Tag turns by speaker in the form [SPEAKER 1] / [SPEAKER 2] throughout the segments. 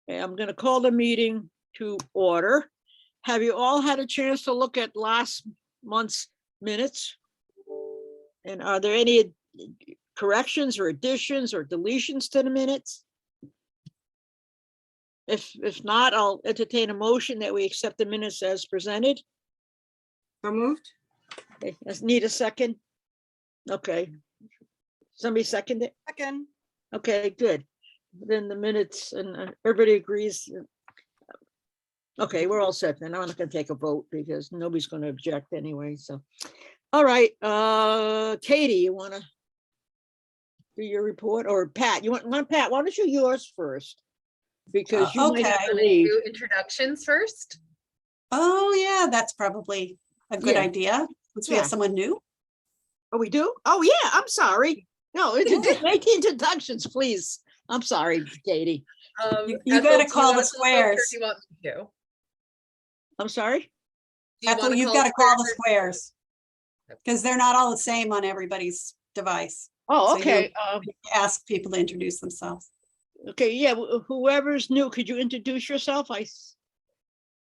[SPEAKER 1] Okay, I'm going to call the meeting to order. Have you all had a chance to look at last month's minutes? And are there any corrections or additions or deletions to the minutes? If not, I'll entertain a motion that we accept the minutes as presented.
[SPEAKER 2] So moved.
[SPEAKER 1] Okay, let's need a second. Okay. Somebody second it?
[SPEAKER 2] Second.
[SPEAKER 1] Okay, good. Then the minutes and everybody agrees. Okay, we're all set then. I'm not gonna take a vote because nobody's gonna object anyway, so. All right, Katie, you wanna do your report, or Pat, you want Pat, why don't you yours first? Because you might have to leave.
[SPEAKER 3] Do introductions first.
[SPEAKER 4] Oh, yeah, that's probably a good
[SPEAKER 1] Yeah.
[SPEAKER 4] idea. Since we
[SPEAKER 1] Yeah.
[SPEAKER 4] have someone new.
[SPEAKER 1] Oh, we do? Oh, yeah, I'm sorry. No, make the introductions, please. I'm sorry, Katie.
[SPEAKER 4] You
[SPEAKER 3] Ethel,
[SPEAKER 4] gotta
[SPEAKER 3] do
[SPEAKER 4] call
[SPEAKER 3] you
[SPEAKER 4] the
[SPEAKER 3] want to go first, or
[SPEAKER 4] squares.
[SPEAKER 3] do you want me to?
[SPEAKER 1] I'm sorry?
[SPEAKER 3] Do you
[SPEAKER 4] Ethel,
[SPEAKER 3] wanna
[SPEAKER 4] you've got to call the
[SPEAKER 3] or-
[SPEAKER 4] squares. Because they're not all the same on everybody's device.
[SPEAKER 1] Oh,
[SPEAKER 4] So
[SPEAKER 1] okay.
[SPEAKER 4] Ask people to introduce themselves.
[SPEAKER 1] Okay, yeah, whoever's new, could you introduce yourself?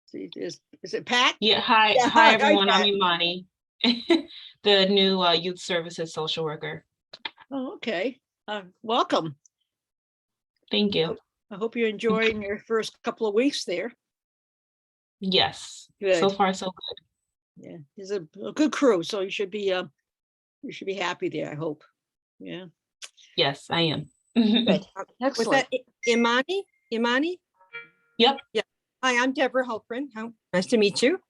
[SPEAKER 1] See, is it Pat?
[SPEAKER 5] Yeah, hi,
[SPEAKER 1] Yeah,
[SPEAKER 5] hi
[SPEAKER 1] hi,
[SPEAKER 5] everyone, I'm
[SPEAKER 1] Pat.
[SPEAKER 5] Imani, the new youth services social worker.
[SPEAKER 1] Oh, okay. Welcome.
[SPEAKER 5] Thank you.
[SPEAKER 1] I hope you're enjoying your first couple of weeks there.
[SPEAKER 5] Yes, so
[SPEAKER 1] Good.
[SPEAKER 5] far so good.
[SPEAKER 1] Yeah, it's a good crew, so you should be happy there, I hope. Yeah.
[SPEAKER 5] Yes, I am.
[SPEAKER 1] Good.
[SPEAKER 2] Was
[SPEAKER 1] Excellent.
[SPEAKER 2] that Imani? Imani?
[SPEAKER 5] Yep.
[SPEAKER 2] Yeah. Hi, I'm Deborah Halprin. Nice to meet you.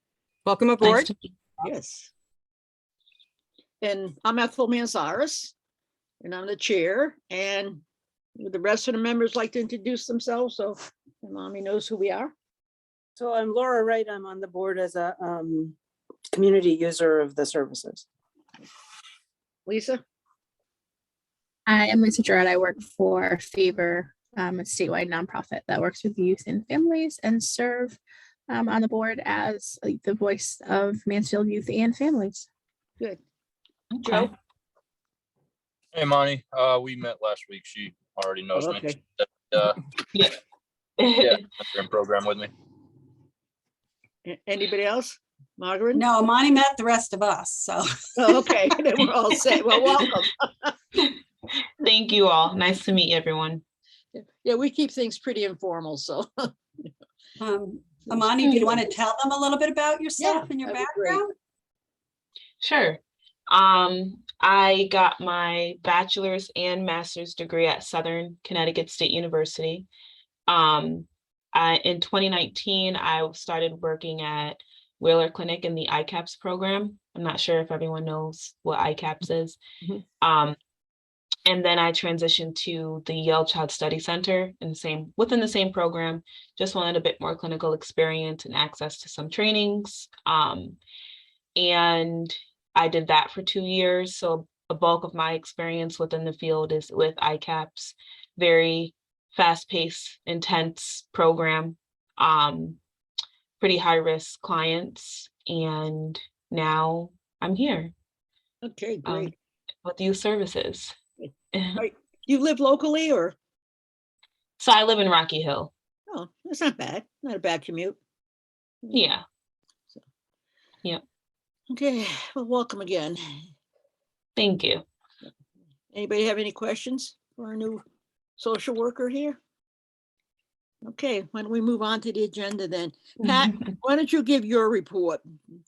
[SPEAKER 2] Welcome
[SPEAKER 5] Nice
[SPEAKER 2] aboard.
[SPEAKER 5] to meet you.
[SPEAKER 1] Yes. And I'm Ethel Manzares, and I'm the chair, and would the rest of the members like to introduce themselves so Mommy knows who we are?
[SPEAKER 6] So I'm Laura Wright. I'm on the board as a community user of the services.
[SPEAKER 1] Lisa?
[SPEAKER 7] I am Lisa Gerard. I work for Favor, a statewide nonprofit that works with youth and families, and serve on the board as the voice of Mansfield youth and families.
[SPEAKER 1] Good.
[SPEAKER 5] Okay.
[SPEAKER 1] Joe?
[SPEAKER 8] Hey, Monty, we met last week. She already knows
[SPEAKER 1] Oh,
[SPEAKER 8] me.
[SPEAKER 1] okay.
[SPEAKER 5] Yeah.
[SPEAKER 8] Yeah, they're in program with me.
[SPEAKER 1] Anybody else? Margaret?
[SPEAKER 4] No, Imani met the rest of us, so.
[SPEAKER 1] Oh, okay, then we're all set. Well, welcome.
[SPEAKER 5] Thank you all. Nice to meet everyone.
[SPEAKER 1] Yeah, we keep things pretty informal, so.
[SPEAKER 4] Imani, do you want to tell them a little bit about yourself and your
[SPEAKER 1] that'd be great.
[SPEAKER 4] background?
[SPEAKER 5] Sure. I got my bachelor's and master's degree at Southern Connecticut State University. In 2019, I started working at Wheeler Clinic in the ICAPS program. I'm not sure if everyone knows what ICAPS is.
[SPEAKER 1] Mhm.
[SPEAKER 5] And then I transitioned to the Yale Child Study Center within the same program. Just wanted a bit more clinical experience and access to some trainings. And I did that for 2 years. So a bulk of my experience within the field is with ICAPS, very fast-paced, intense program, pretty high-risk clients. And now I'm here
[SPEAKER 1] Okay, great.
[SPEAKER 5] with youth services.
[SPEAKER 1] Right. You live locally or?
[SPEAKER 5] So I live in Rocky Hill.
[SPEAKER 1] Oh, that's not bad. Not a bad commute.
[SPEAKER 5] Yeah.
[SPEAKER 1] Okay, well, welcome again.
[SPEAKER 5] Thank you.
[SPEAKER 1] Anybody have any questions for our new social worker here? Okay, why don't we move on to the agenda then? Pat, why don't you give your report?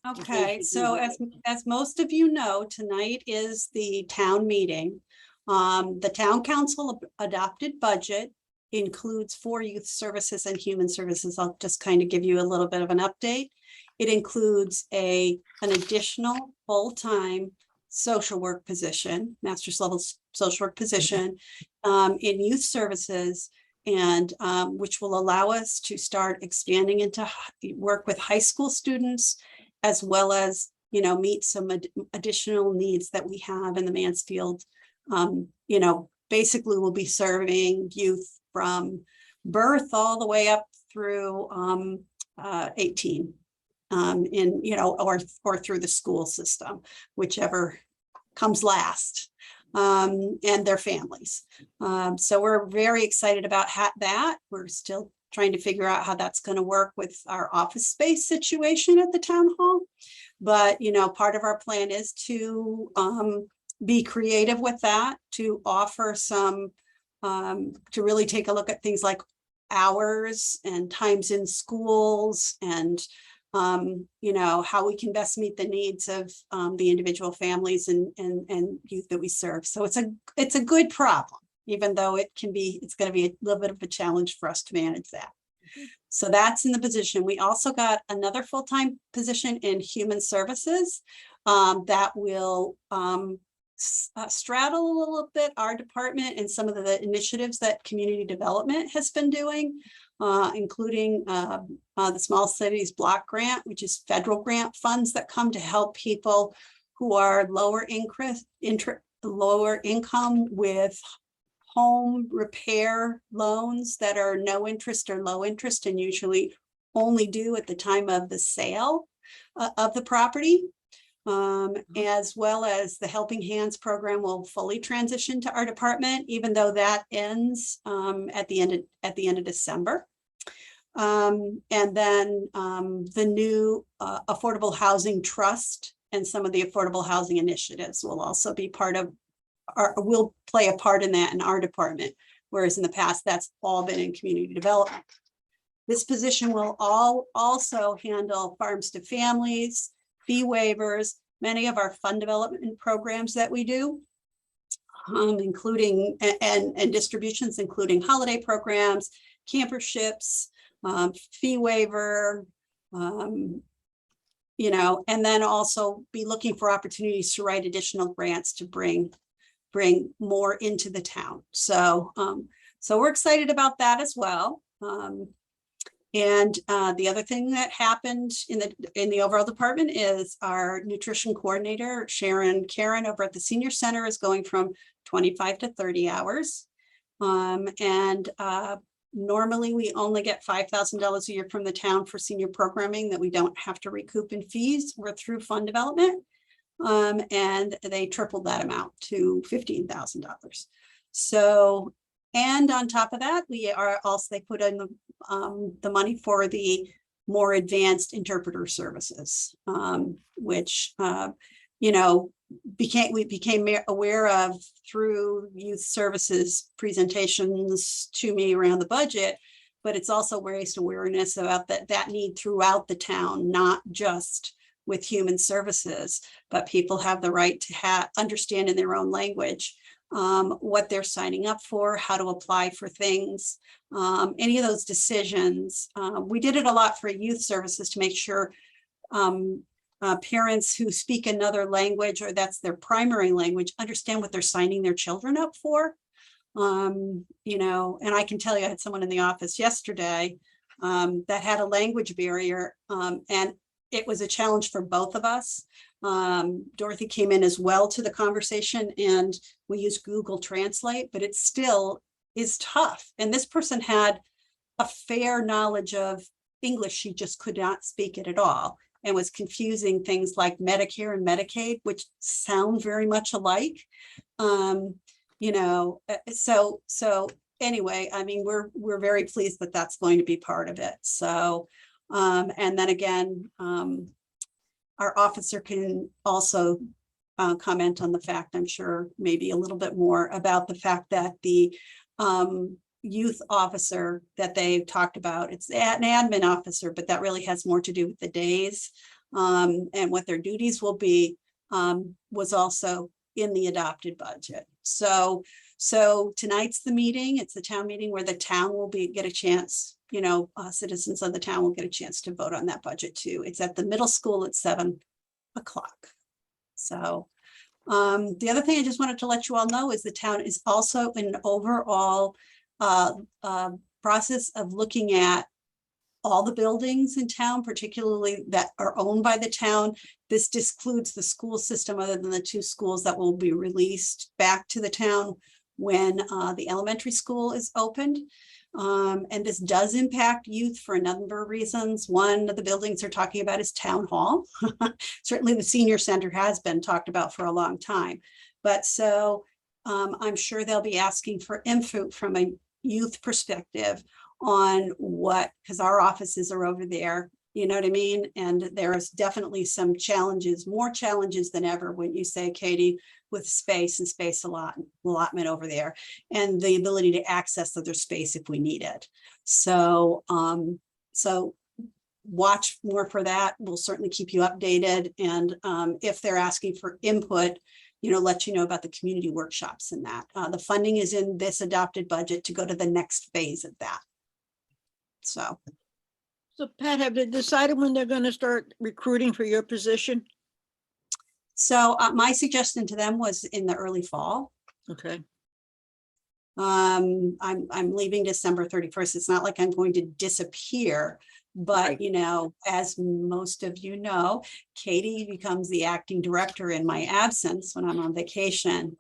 [SPEAKER 4] Okay, so as most of you know, tonight is the town meeting. The town council adopted budget includes 4 youth services and human services. I'll just kind of give you a little bit of an update. It includes an additional full-time social work position, master's level social work position in youth services, and which will allow us to start expanding into work with high school students, as well as, meet some additional needs that we have in the Mansfield. Basically we'll be serving youth from birth all the way up through 18. Or through the school system, whichever comes last, and their families. So we're very excited about that. We're still trying to figure out how that's going to work with our office space situation at the town hall. But, you know, part of our plan is to be creative with that, to offer some, to really take a look at things like hours and times in schools and, you know, how we can best meet the needs of the individual families and youth that we serve. So it's a good problem, even though it's going to be a little bit of a challenge for us to manage that. So that's in the position. We also got another full-time position in human services that will straddle a little bit our department and some of the initiatives that community development has been doing, including the Small Cities Block Grant, which is federal grant funds that come to help people who are lower income with home repair loans that are no interest or low interest and usually only due at the time of the sale of the property. As well as the Helping Hands program will fully transition to our department, even though that ends at the end of December. And then the new Affordable Housing Trust and some of the affordable housing initiatives will also be part of, or will play a part in that in our department, whereas in the past that's all been in community development. This position will also handle farms to families, fee waivers, many of our fund development programs that we do, including and distributions, including holiday programs, camperships, fee waiver, you know, and then also be looking for opportunities to write additional grants to bring more into the town. So, so we're excited about that as well. And the other thing that happened in the overall department is our nutrition coordinator, Karen over at the senior center is going from 25 to 30 hours. Normally we only get $5,000 a year from the town for senior programming that we don't have to recoup in fees. We're through fund development. And they tripled that amount to $15,000. So, and on top of that, we are also, they put in the money for the more advanced interpreter services, which, you know, we became aware of through youth services presentations to me around the budget, but it's also raised awareness about that need throughout the town, not just with human services, but people have the right to understand in their own language what they're signing up for, how to apply for things, any of those decisions. We did it a lot for youth services to make sure parents who speak another language or that's their primary language understand what they're signing their children up for. You know, and I can tell you, I had someone in the office yesterday that had a language barrier, and it was a challenge for both of us. Dorothy came in as well to the conversation and we used Google Translate, but it still is tough. And this person had a fair knowledge of English. She just could not speak it at all and was confusing things like Medicare and Medicaid, which sound very much alike. You know, so anyway, I mean, we're very pleased that that's going to be part of it. So, and then again, our officer can also comment on the fact, I'm sure maybe a little bit more about the fact that the youth officer that they talked about, it's an admin officer, but that really has more to do with the days and what their duties will be, was also in the adopted budget. So tonight's the meeting. It's the town meeting where the town will get a chance, you know, citizens of the town will get a chance to vote on that budget too. It's at the middle school at 7 o'clock. So the other thing I just wanted to let you all know is the town is also in an overall process of looking at all the buildings in town, particularly that are owned by the town. This excludes the school system other than the 2 schools that will be released back to the town when the elementary school is opened. And this does impact youth for a number of reasons. One of the buildings they're talking about is town hall. Certainly the senior center has been talked about for a long time. But so I'm sure they'll be asking for input from youth perspective on what, because our offices are over there, you know what I mean? And there's definitely some challenges, more challenges than ever, when you say, Katie, with space and space allotment over there, and the ability to access other space if we need it. So, so watch more for that. We'll certainly keep you updated. And if they're asking for input, let you know about the community workshops and that. The funding is in this adopted budget to go to the next phase of that. So
[SPEAKER 1] Pat, have they decided when they're gonna start recruiting for your position?
[SPEAKER 4] my suggestion to them was in the early fall.
[SPEAKER 1] Okay,
[SPEAKER 4] I'm leaving December 31st. It's not like I'm going to disappear, but
[SPEAKER 1] Right.
[SPEAKER 4] as most of you know, Katie becomes the acting director in my absence when I'm on vacation.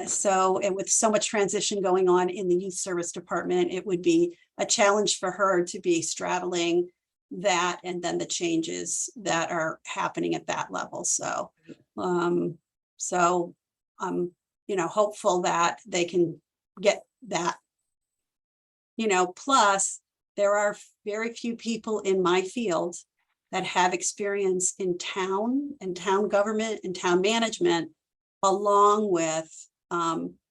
[SPEAKER 4] So, and with so much transition going on in the youth service department, it would be a challenge for her to be straddling that and then the changes that are happening at that level. So, I'm hopeful that they can get that. Plus there are very few people in my field that have experience in town and town government and town management, along with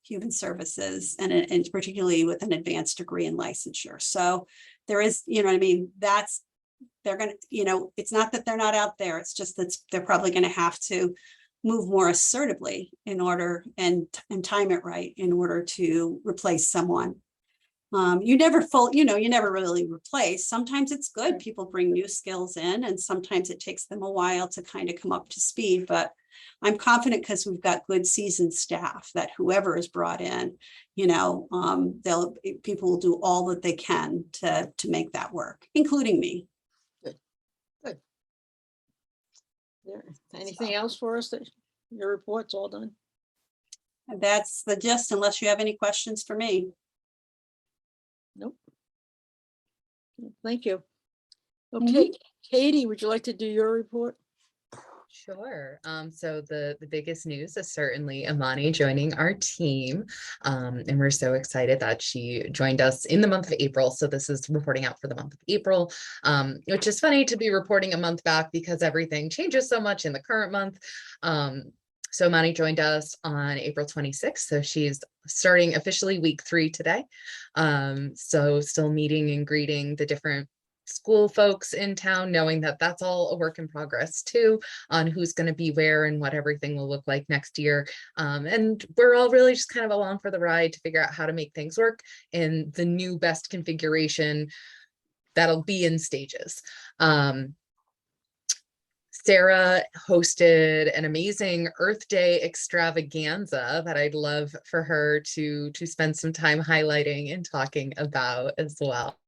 [SPEAKER 4] human services and particularly with an advanced degree in licensure. So there is, they're going to, it's not that they're not out there. It's just that they're probably going to have to move more assertively in order and time it right in order to replace someone. You never really replace. Sometimes it's good. People bring new skills in, and sometimes it takes them a while to kind of come up to speed, but I'm confident because we've got good seasoned staff that whoever is brought in, people will do all that they can to make that work, including me.
[SPEAKER 1] Good. Anything else for us? That your report's all done?
[SPEAKER 4] And that's the gist, unless you have any questions for me.
[SPEAKER 1] Nope. Thank you. Okay, Katie, would you like to do your report?
[SPEAKER 3] Sure. So the biggest news is certainly Amani joining our team. And we're so excited that she joined us in the month of April. So this is reporting out for the month of April, which is funny to be reporting a month back because everything changes so much in the current month. So Amani joined us on April 26th. So she's starting officially week 3 today. So still meeting and greeting the different school folks in town, knowing that that's all a work in progress too, on who's going to be where and what everything will look like next year. And we're all really just kind of along for the ride to figure out how to make things work in the new best configuration that'll be in stages. Sarah hosted an amazing Earth Day extravaganza that I'd love for her to spend some time highlighting and talking about as well.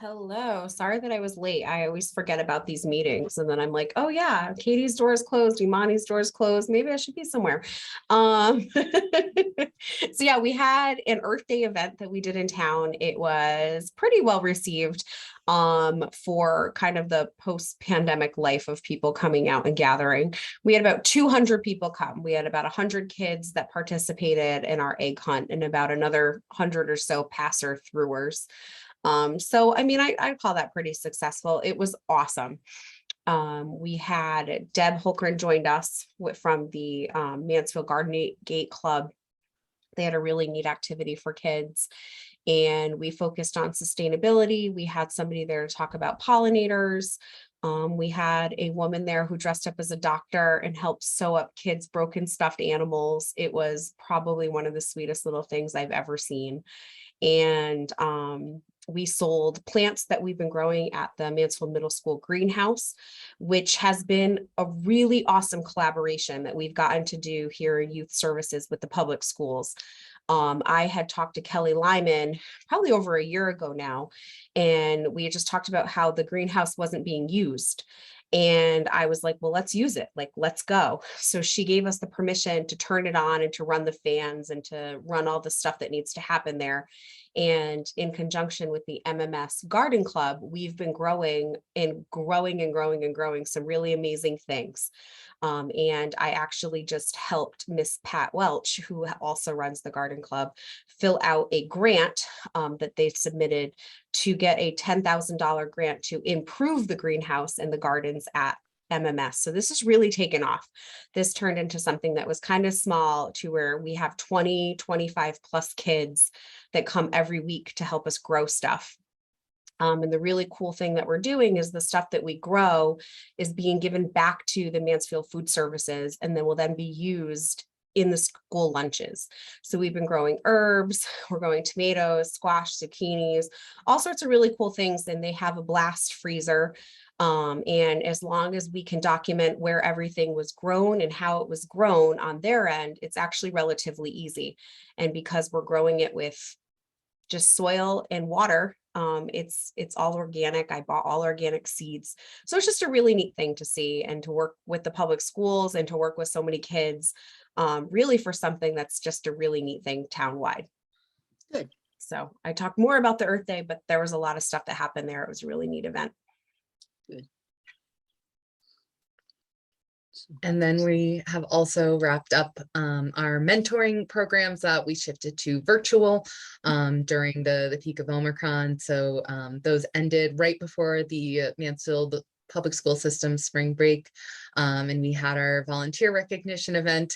[SPEAKER 2] Hello, sorry that I was late. I always forget about these meetings and then I'm like, oh yeah, Katie's door is closed, Imani's door is closed. Maybe I should be somewhere. So yeah, we had an Earth Day event that we did in town. It was pretty well received for kind of the post-pandemic life of people coming out and gathering. We had about 200 people come. We had about 100 kids that participated in our egg hunt and about another 100 or so passer-throughers. So, I mean, I call that pretty successful. It was awesome. We had Deb Holgren joined us from the Mansfield Garden Gate Club. They had a really neat activity for kids and we focused on sustainability. We had somebody there to talk about pollinators. We had a woman there who dressed up as a doctor and helped sew up kids' broken stuffed animals. It was probably one of the sweetest little things I've ever seen. And we sold plants that we've been growing at the Mansfield Middle School greenhouse, which has been a really awesome collaboration that we've gotten to do here in youth services with the public schools. I had talked to Kelly Lyman probably over a year ago now, and we had just talked about how the greenhouse wasn't being used. And I was like, well, let's use it. Like, let's go. So she gave us the permission to turn it on and to run the fans and to run all the stuff that needs to happen there. And in conjunction with the MMS Garden Club, we've been growing some really amazing things. And I actually just helped Miss Pat Welch, who also runs the Garden Club, fill out a grant that they submitted to get a $10,000 grant to improve the greenhouse and the gardens at MMS. So this has really taken off. This turned into something that was kind of small to where we have 20, 25 plus kids that come every week to help us grow stuff. And the really cool thing that we're doing is the stuff that we grow is being given back to the Mansfield Food Services, and then will then be used in the school lunches. So we've been growing herbs, we're growing tomatoes, squash, zucchinis, all sorts of really cool things. And they have a blast freezer. And as long as we can document where everything was grown and how it was grown on their end, it's actually relatively easy. And because we're growing it with just soil and water, it's all organic. I bought all organic seeds. So it's just a really neat thing to see, and to work with the public schools and to work with so many kids, really for something that's just a really neat thing townwide.
[SPEAKER 1] Good.
[SPEAKER 2] So I talked more about the Earth Day, but there was a lot of stuff that happened there. It was a really neat event.
[SPEAKER 1] Good.
[SPEAKER 3] And then we have also wrapped up our mentoring programs that we shifted to virtual during the peak of Omicron. So those ended right before the Mansfield public school system spring break, and we had our volunteer recognition event.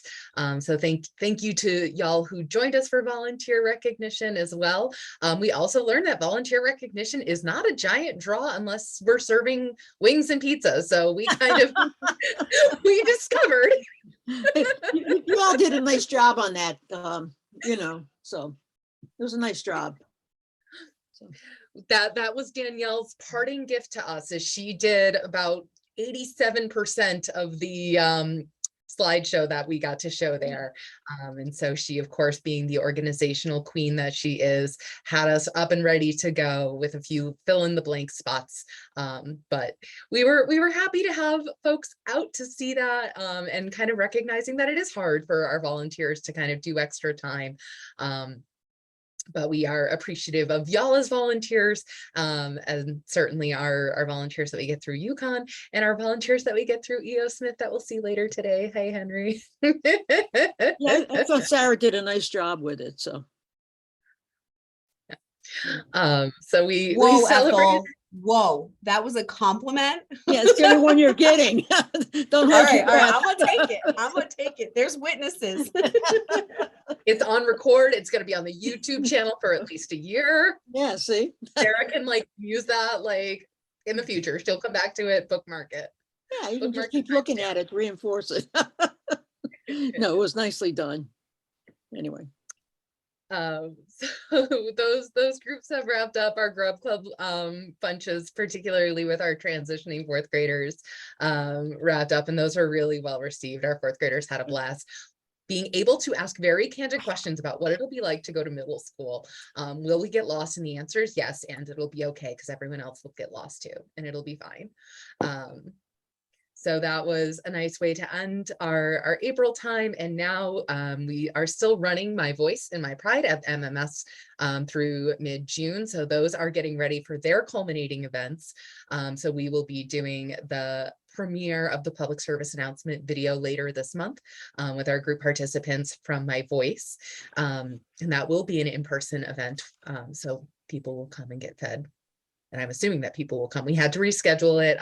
[SPEAKER 3] So thank you to y'all who joined us for volunteer recognition as well. We also learned that volunteer recognition is not a giant draw unless we're serving wings and pizza. So we kind of we discovered
[SPEAKER 1] You all did a nice job on that, so it was a nice job. So.
[SPEAKER 3] that was Danielle's parting gift to us, is she did about 87% of the slideshow that we got to show there. And so she, of course, being the organizational queen that she is, had us up and ready to go with a few fill in the blank spots. But we were happy to have folks out to see that, and kind of recognizing that it is hard for our volunteers to kind of do extra time. But we are appreciative of y'all as volunteers, and certainly our volunteers that we get through UConn, and our volunteers that we get through EO Smith that we'll see later today. Hey, Henry.
[SPEAKER 1] Yeah, I thought Sarah did a nice job with it, so.
[SPEAKER 3] So we
[SPEAKER 2] Whoa,
[SPEAKER 3] celebrated.
[SPEAKER 2] Ethel. Whoa, that was a compliment.
[SPEAKER 1] Yeah, it's the only one you're getting. Don't
[SPEAKER 2] All
[SPEAKER 1] hold your
[SPEAKER 2] right,
[SPEAKER 1] breath.
[SPEAKER 2] I'm gonna take it. I'm gonna take it. There's witnesses.
[SPEAKER 3] It's on record. It's going to be on the YouTube channel for at least a year.
[SPEAKER 1] Yeah, see?
[SPEAKER 3] Sarah can use that in the future. She'll come back to it, bookmark it.
[SPEAKER 1] Yeah, you can just
[SPEAKER 3] Bookmark
[SPEAKER 1] keep
[SPEAKER 3] it.
[SPEAKER 1] looking at it, reinforce it. No, it was nicely done. Anyway.
[SPEAKER 3] So those groups have wrapped up. Our Grub Club bunches, particularly with our transitioning fourth graders, wrapped up, and those were really well received. Our fourth graders had a blast being able to ask very candid questions about what it'll be like to go to middle school. Will we get lost in the answers? Yes, and it'll be okay because everyone else will get lost too, and it'll be fine. So that was a nice way to end our April time. And now we are still running My Voice and My Pride at MMS through mid-June. So those are getting ready for their culminating events. So we will be doing the premiere of the public service announcement video later this month with our group participants from My Voice. And that will be an in-person event. So people will come and get fed. And I'm assuming that people will come. We had to reschedule it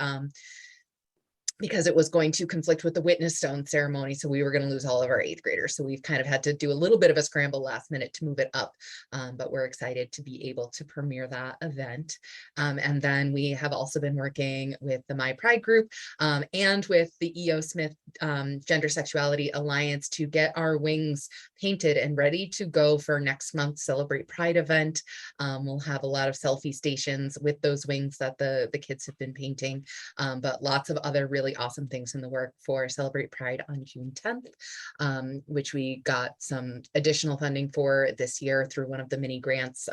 [SPEAKER 3] because it was going to conflict with the witness stone ceremony. So we were going to lose all of our 8th graders. So we've kind of had to do a little bit of a scramble last minute to move it up. But we're excited to be able to premiere that event. And then we have also been working with the My Pride group and with the EO Smith Gender Sexuality Alliance to get our wings painted and ready to go for next month's Celebrate Pride event. We'll have a lot of selfie stations with those wings that the kids have been painting, but lots of other really awesome things in the work for Celebrate Pride on June 10th, which we got some additional funding for this year through one of the mini grants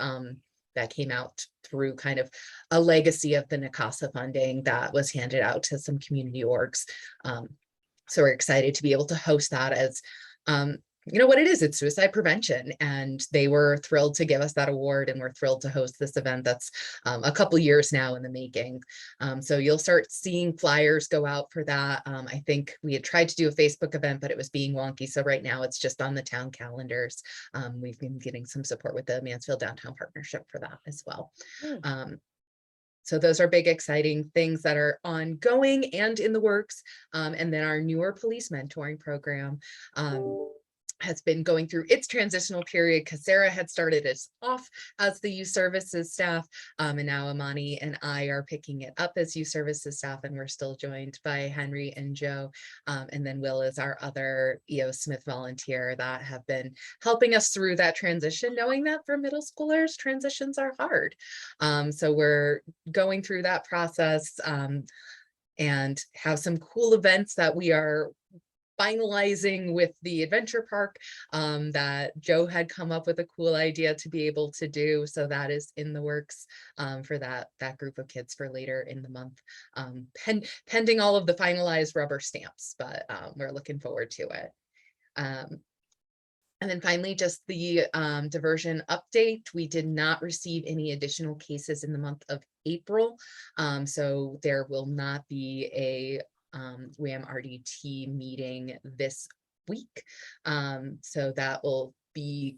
[SPEAKER 3] that came out through kind of a legacy of the NACASA funding that was handed out to some community orgs. So we're excited to be able to host that as you know what it is, it's suicide prevention. And they were thrilled to give us that award, and we're thrilled to host this event that's a couple years now in the making. So you'll start seeing flyers go out for that. I think we had tried to do a Facebook event, but it was being wonky. So right now it's just on the town calendars. We've been getting some support with the Mansfield Downtown Partnership for that as well. So those are big, exciting things that are ongoing and in the works. And then our newer police mentoring program has been going through its transitional period, because Sarah had started us off as the youth services staff, and now Amani and I are picking it up as youth services staff, and we're still joined by Henry and Joe, and then Will is our other EO Smith volunteer that have been helping us through that transition, knowing that for middle schoolers, transitions are hard. So we're going through that process, and have some cool events that we are finalizing with the adventure park, that Joe had come up with a cool idea to be able to do. So that is in the works for that group of kids for later in the month, pending all of the finalized rubber stamps, but we're looking forward to it. And then finally, just the diversion update. We did not receive any additional cases in the month of April. So there will not be a WAM RDT meeting this week. So that will be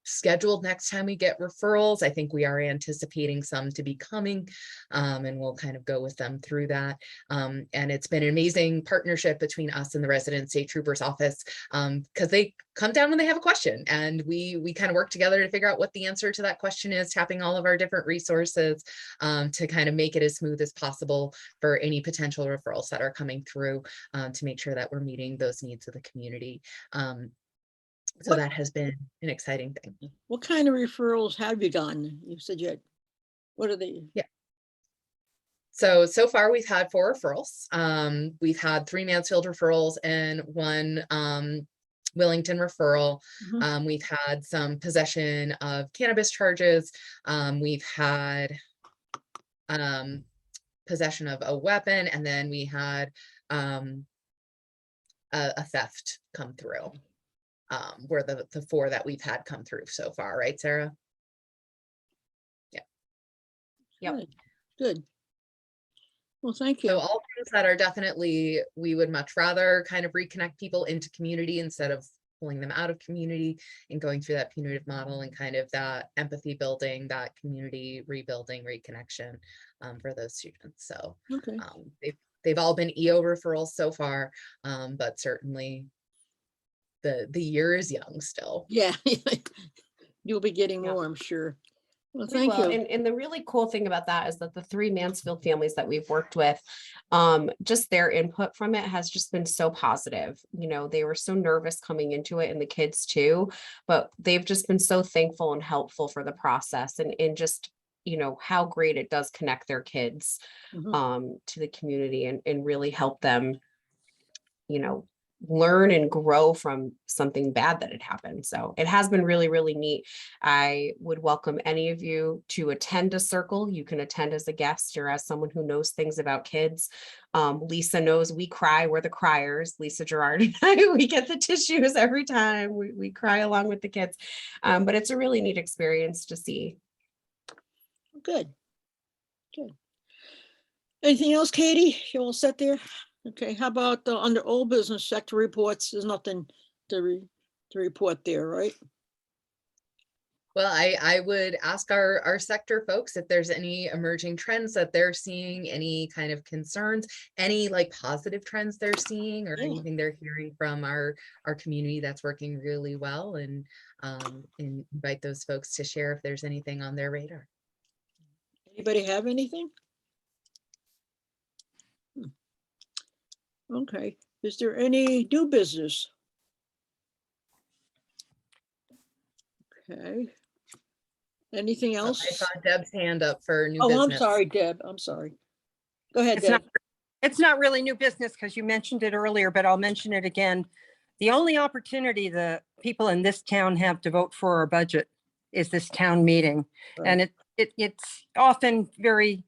[SPEAKER 3] scheduled next time we get referrals. I think we are anticipating some to be coming, and we'll kind of go with them through that. And it's been an amazing partnership between us and the Resident State Troopers office, because they come down when they have a question, and we kind of work together to figure out what the answer to that question is, tapping all of our different resources to kind of make it as smooth as possible for any potential referrals that are coming through, to make sure that we're meeting those needs of the community. So
[SPEAKER 1] What-
[SPEAKER 3] that has been an exciting thing.
[SPEAKER 1] What kind of referrals have you gotten? You said you had, what are they?
[SPEAKER 3] Yeah. So far we've had 4 referrals. We've had 3 Mansfield referrals and 1 Willington referral.
[SPEAKER 1] Mhm.
[SPEAKER 3] We've had some possession of cannabis charges. We've had possession of a weapon, and then we had a theft come through. Were the 4 that we've had come through so far, right, Sarah?
[SPEAKER 2] Yep.
[SPEAKER 1] Good, good. Well, thank
[SPEAKER 3] So
[SPEAKER 1] you.
[SPEAKER 3] all things that are definitely, we would much rather kind of reconnect people into community instead of pulling them out of community and going through that punitive model, and kind of that empathy building, that community rebuilding, reconnection for those students. So
[SPEAKER 1] Okay,
[SPEAKER 3] they've all been EO referrals so far, but certainly the year is young still.
[SPEAKER 1] yeah. You'll be getting
[SPEAKER 2] Yeah.
[SPEAKER 1] more, I'm sure. Well,
[SPEAKER 2] We
[SPEAKER 1] thank
[SPEAKER 2] will.
[SPEAKER 1] you.
[SPEAKER 2] And the really cool thing about that is that the 3 Mansfield families that we've worked with, just their input from it has just been so positive. You know, they were so nervous coming into it, and the kids too, but they've just been so thankful and helpful for the process, and just, you know, how great it does connect their kids
[SPEAKER 1] Mhm.
[SPEAKER 2] to the community, and really help them, you know, learn and grow from something bad that had happened. So it has been really, really neat. I would welcome any of you to attend a circle. You can attend as a guest or as someone who knows things about kids. Lisa knows we cry. We're the criers. Lisa Gerard and I, we get the tissues every time. We cry along with the kids. But it's a really neat experience to see.
[SPEAKER 1] Good. Good. Anything else, Katie? You all set there? Okay, how about under old business sector reports? There's nothing to report there, right?
[SPEAKER 3] Well, I would ask our sector folks if there's any emerging trends that they're seeing, any kind of concerns, any like positive trends they're seeing, or
[SPEAKER 1] Yeah.
[SPEAKER 3] anything they're hearing from our community that's working really well, and invite those folks to share if there's anything on their radar.
[SPEAKER 1] Anybody have anything? Okay, is there any new business? Okay. Anything
[SPEAKER 3] Oh, I
[SPEAKER 1] else?
[SPEAKER 3] saw Deb's hand up for new
[SPEAKER 1] Oh,
[SPEAKER 3] business.
[SPEAKER 1] I'm sorry, Deb, I'm sorry. Go ahead,
[SPEAKER 9] It's not,
[SPEAKER 1] Deb.
[SPEAKER 9] it's not really new business because you mentioned it earlier, but I'll mention it again. The only opportunity the people in this town have to vote for our budget is this town meeting. And it's often very,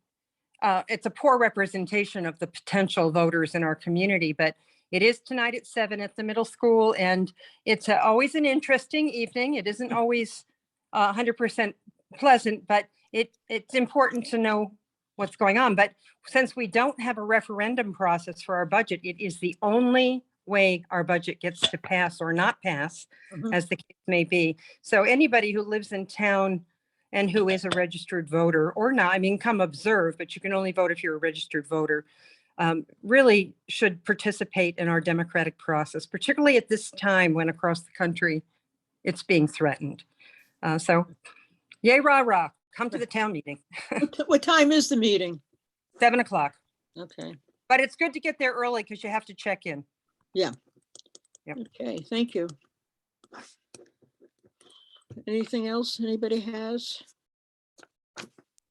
[SPEAKER 9] it's a poor representation of the potential voters in our community, but It is tonight at 7 at the middle school, and it's always an interesting evening. It isn't always 100% pleasant, but it's important to know what's going on. But since we don't have a referendum process for our budget, it is the only way our budget gets to pass or not pass,
[SPEAKER 1] Mhm.
[SPEAKER 9] as the case may be. So anybody who lives in town and who is a registered voter or not, I mean, come observe, but you can only vote if you're a registered voter, really should participate in our democratic process, particularly at this time when across the country it's being threatened. So yay, rah, rah, come to the town meeting,
[SPEAKER 1] What time is the meeting?
[SPEAKER 9] 7 o'clock.
[SPEAKER 1] Okay,
[SPEAKER 9] But it's good to get there early because you have to check in.
[SPEAKER 1] okay, thank you. Anything else anybody has?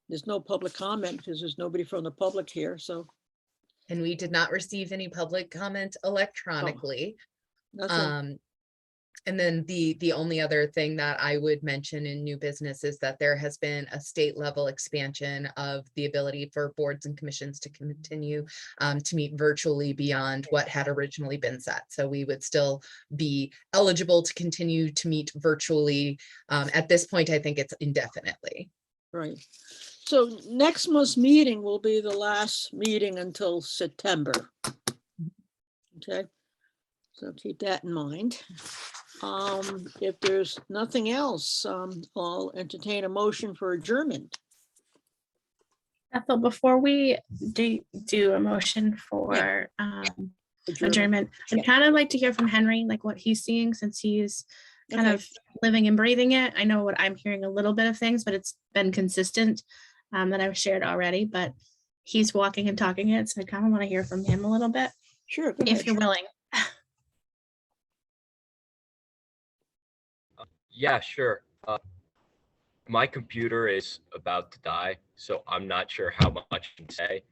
[SPEAKER 1] There's no public comment because there's nobody from the public here, so
[SPEAKER 3] And we did not receive any public comment electronically.
[SPEAKER 1] nothing.
[SPEAKER 3] And then the only other thing that I would mention in new business is that there has been a state level expansion of the ability for boards and commissions to continue to meet virtually beyond what had originally been set. So we would still be eligible to continue to meet virtually. At this point, I think it's indefinitely.
[SPEAKER 1] Right. So next month's meeting will be the last meeting until September. Okay, so keep that in mind. If there's nothing else, I'll entertain a motion for adjournment.
[SPEAKER 7] Ethel, before we do a motion for adjournment, I'd
[SPEAKER 1] Yeah.
[SPEAKER 7] kind of like to hear from Henry, like what he's seeing since he's kind
[SPEAKER 1] Okay.
[SPEAKER 7] of living and breathing it. I know what I'm hearing a little bit of things, but it's been consistent that I've shared already, but he's walking and talking it. So I kind of want to hear from him a little bit,
[SPEAKER 1] Sure, go
[SPEAKER 7] if
[SPEAKER 1] ahead.
[SPEAKER 7] you're willing.
[SPEAKER 10] Yeah, sure. My computer is about to die, so I'm not sure how much I can say.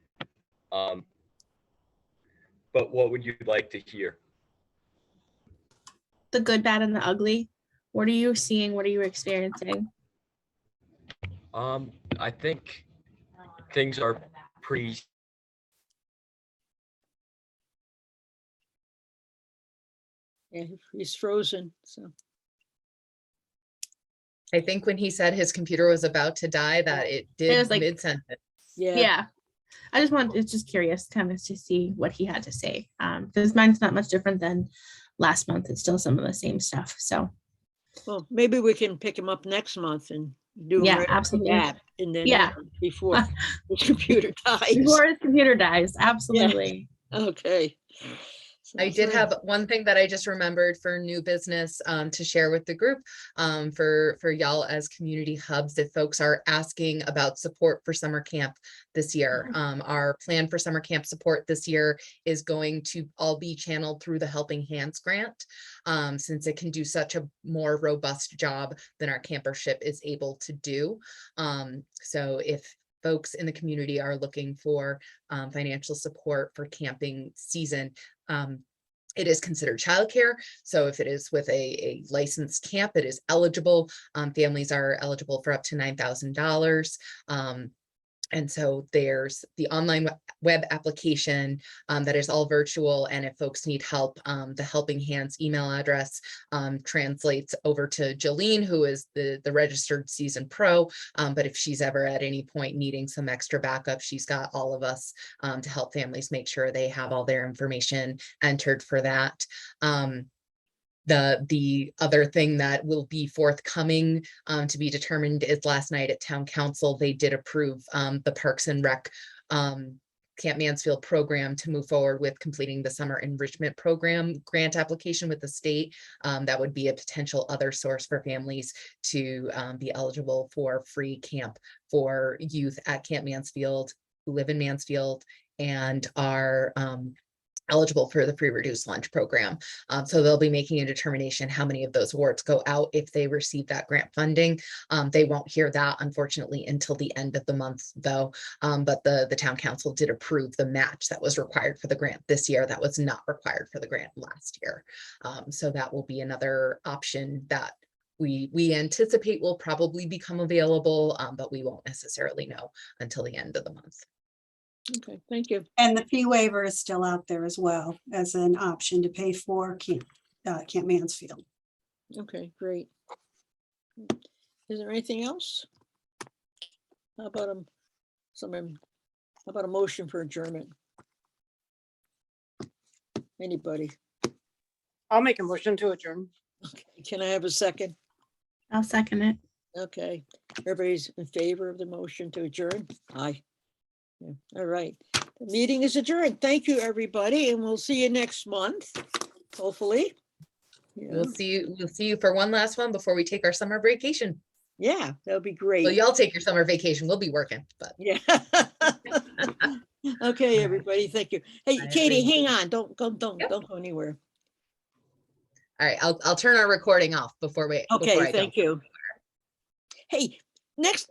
[SPEAKER 10] But what would you like to hear?
[SPEAKER 7] The good, bad, and the ugly. What are you seeing? What are you experiencing?
[SPEAKER 10] I think things are pretty.
[SPEAKER 1] Yeah, he's frozen, so.
[SPEAKER 3] I think when he said his computer was about to die, that it did
[SPEAKER 7] was like-
[SPEAKER 3] mid-sentence.
[SPEAKER 7] Yeah. I just want, it's just curious kind of to see what he had to say. Because mine's not much different than last month. It's still some of the same stuff. So
[SPEAKER 1] Well, maybe we can pick him up next month and do. him
[SPEAKER 7] Yeah,
[SPEAKER 1] right
[SPEAKER 7] absolutely.
[SPEAKER 1] back, and then
[SPEAKER 7] Yeah.
[SPEAKER 1] before his computer dies.
[SPEAKER 7] before his computer dies, absolutely.
[SPEAKER 1] Okay.
[SPEAKER 3] I
[SPEAKER 1] Sounds
[SPEAKER 3] did
[SPEAKER 1] good.
[SPEAKER 3] have one thing that I just remembered for new business to share with the group for y'all as community hubs. If folks are asking about support for summer camp this year, our plan for summer camp support this year is going to all be channeled through the Helping Hands grant, since it can do such a more robust job than our campership is able to do. So if folks in the community are looking for financial support for camping season, it is considered childcare. So if it is with a licensed camp, it is eligible. Families are eligible for up to $9,000. And so there's the online web application that is all virtual. And if folks need help, the Helping Hands email address translates over to Jolene, who is the registered seasoned pro. But if she's ever at any point needing some extra backup, she's got all of us to help families make sure they have all their information entered for that. The other thing that will be forthcoming to be determined is last night at town council, they did approve the Parks and Rec Camp Mansfield program to move forward with completing the summer enrichment program grant application with the state. That would be a potential other source for families to be eligible for free camp for youth at Camp Mansfield who live in Mansfield and are eligible for the free reduced lunch program. So they'll be making a determination how many of those awards go out if they receive that grant funding. They won't hear that, unfortunately, until the end of the month, though. But the town council did approve the match that was required for the grant this year that was not required for the grant last year. So that will be another option that we anticipate will probably become available, but we won't necessarily know until the end of the month.
[SPEAKER 1] Okay, thank you.
[SPEAKER 4] And the fee waiver is still out there as well as an option to pay for Camp Mansfield.
[SPEAKER 1] Okay, great. Is there anything else? How about how about a motion for adjournment? Anybody?
[SPEAKER 6] I'll make a motion to adjourn.
[SPEAKER 1] Okay, can I have a second?
[SPEAKER 7] I'll second it.
[SPEAKER 1] Okay, everybody's in favor of the motion to adjourn? Aye. Yeah, all right. The meeting is adjourned. Thank you, everybody, and we'll see you next month, hopefully. Yeah,
[SPEAKER 3] We'll see you for one last one before we take our summer vacation.
[SPEAKER 1] yeah, that'll be
[SPEAKER 3] Well,
[SPEAKER 1] great.
[SPEAKER 3] y'all take your summer vacation. We'll be working, but
[SPEAKER 1] Yeah. Okay, everybody, thank you. Hey,
[SPEAKER 3] Bye,
[SPEAKER 1] Katie,
[SPEAKER 3] everybody.
[SPEAKER 1] hang on. Don't
[SPEAKER 3] Yep.
[SPEAKER 1] go anywhere.
[SPEAKER 3] all right, I'll turn our recording off before I
[SPEAKER 1] Okay,
[SPEAKER 3] go.
[SPEAKER 1] thank you. Hey, next,